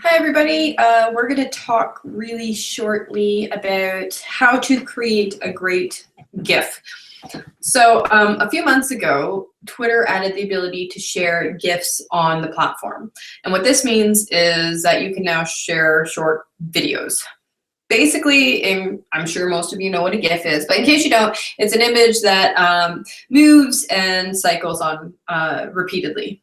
Hi everybody, we're going to talk really shortly about how to create a great GIF. So a few months ago, Twitter added the ability to share GIFs on the platform. And what this means is that you can now share short videos. Basically, and I'm sure most of you know what a GIF is, but in case you don't, it's an image that moves and cycles on repeatedly.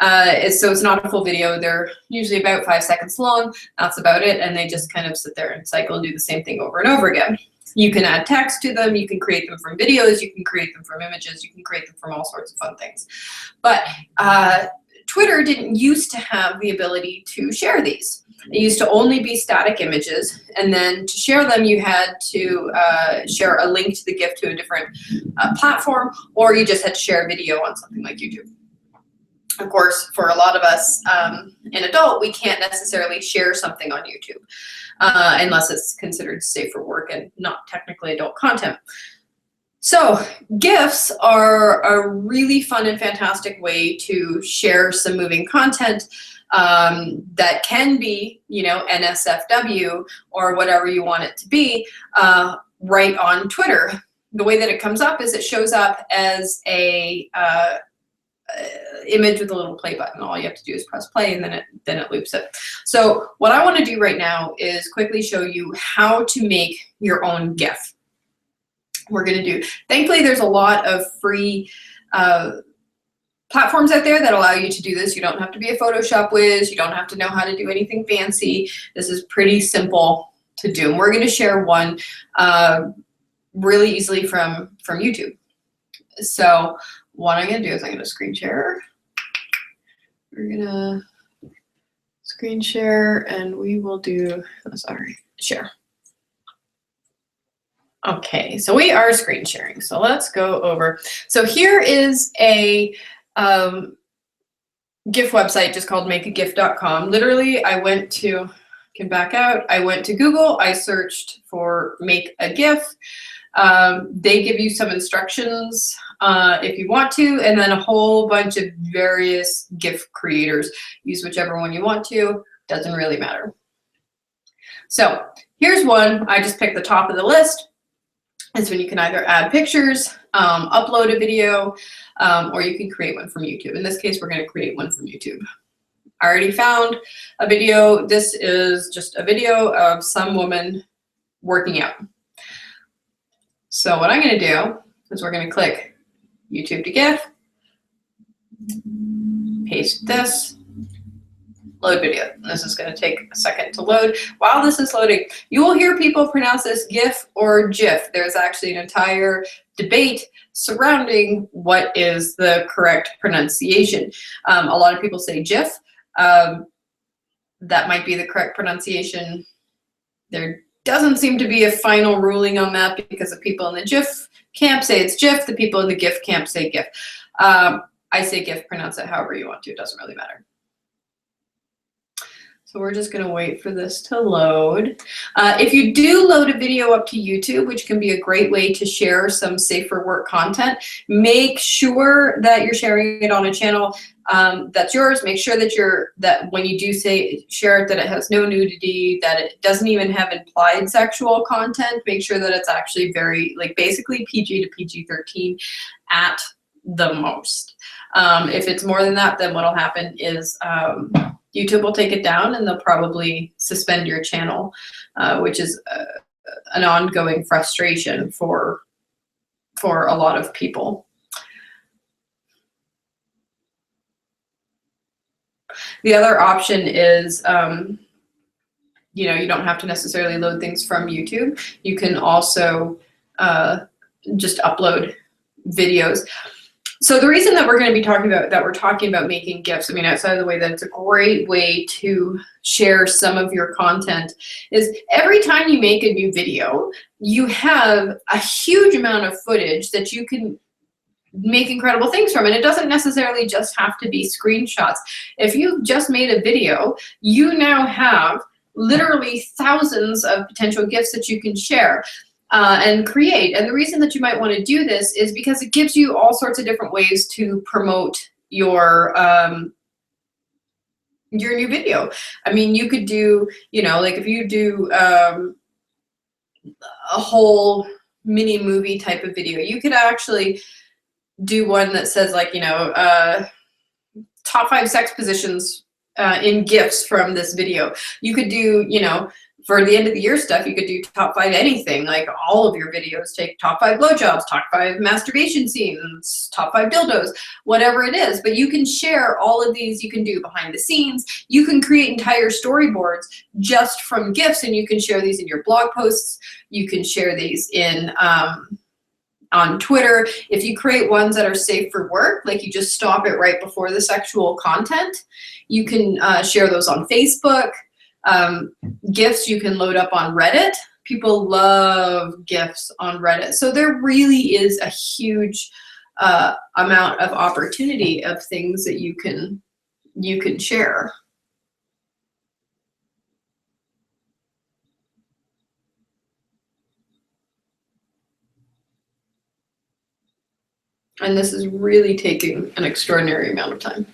So it's not a full video. They're usually about 5 seconds long. That's about it. And they just kind of sit there and cycle and do the same thing over and over again. You can add text to them. You can create them from videos. You can create them from images. You can create them from all sorts of fun things. But Twitter didn't used to have the ability to share these. It used to only be static images. And then to share them, you had to share a link to the GIF to a different platform, or you just had to share a video on something like YouTube. Of course, for a lot of us, an adult, we can't necessarily share something on YouTube unless it's considered safe for work and not technically adult content. So GIFs are a really fun and fantastic way to share some moving content that can be, NSFW or whatever you want it to be, right on Twitter. The way that it comes up is it shows up as a image with a little play button. All you have to do is press play, and then it loops it. So what I want to do right now is quickly show you how to make your own GIF. Thankfully, there's a lot of free platforms out there that allow you to do this. You don't have to be a Photoshop whiz. You don't have to know how to do anything fancy. This is pretty simple to do. And we're going to share one really easily from YouTube. So what I'm going to do is I'm going to screen share. We're going to screen share, and we will do, share. Okay, so we are screen sharing. So let's go over. So here is a GIF website just called makeagif.com. Literally, I went to Google, I searched for make a GIF. They give you some instructions if you want to, and then a whole bunch of various GIF creators. Use whichever one you want to, doesn't really matter. So here's one. I just picked the top of the list. It's when you can either add pictures, upload a video, or you can create one from YouTube. In this case, we're going to create one from YouTube. I already found a video. This is just a video of some woman working out. So what I'm going to do is we're going to click YouTube to GIF, paste this, load video. And this is going to take a second to load. While this is loading, you will hear people pronounce this GIF or GIF. There's actually an entire debate surrounding what is the correct pronunciation. A lot of people say GIF. That might be the correct pronunciation. There doesn't seem to be a final ruling on that because the people in the GIF camp say it's GIF. The people in the GIF camp say GIF. I say GIF, pronounce it however you want to. It doesn't really matter. So we're just going to wait for this to load. If you do load a video up to YouTube, which can be a great way to share some safe for work content, make sure that you're sharing it on a channel that's yours. Make sure that when you do say share it, that it has no nudity, that it doesn't even have implied sexual content. Make sure that it's actually very, basically PG to PG-13 at the most. If it's more than that, then what'll happen is YouTube will take it down, and they'll probably suspend your channel, which is an ongoing frustration for a lot of people. The other option is, you don't have to necessarily load things from YouTube. You can also just upload videos. So the reason that we're going to be talking about making GIFs, outside of the way that it's a great way to share some of your content, is every time you make a new video, you have a huge amount of footage that you can make incredible things from. And it doesn't necessarily just have to be screenshots. If you've just made a video, you now have literally thousands of potential GIFs that you can share. And create. And the reason that you might want to do this is because it gives you all sorts of different ways to promote your your new video. I mean, you could do, like if you do a whole mini movie type of video, you could actually do one that says like, top 5 sex positions in GIFs from this video. You could do, for the end of the year stuff, you could do top 5 anything, like all of your videos, take top 5 blowjobs, top 5 masturbation scenes, top 5 dildos, whatever it is. But you can share all of these. You can do behind the scenes. You can create entire storyboards just from GIFs, and you can share these in your blog posts. You can share these in on Twitter. If you create ones that are safe for work, like you just stop it right before the sexual content, you can share those on Facebook. GIFs you can load up on Reddit. People love GIFs on Reddit. So there really is a huge amount of opportunity of things that you can share. And this is really taking an extraordinary amount of time.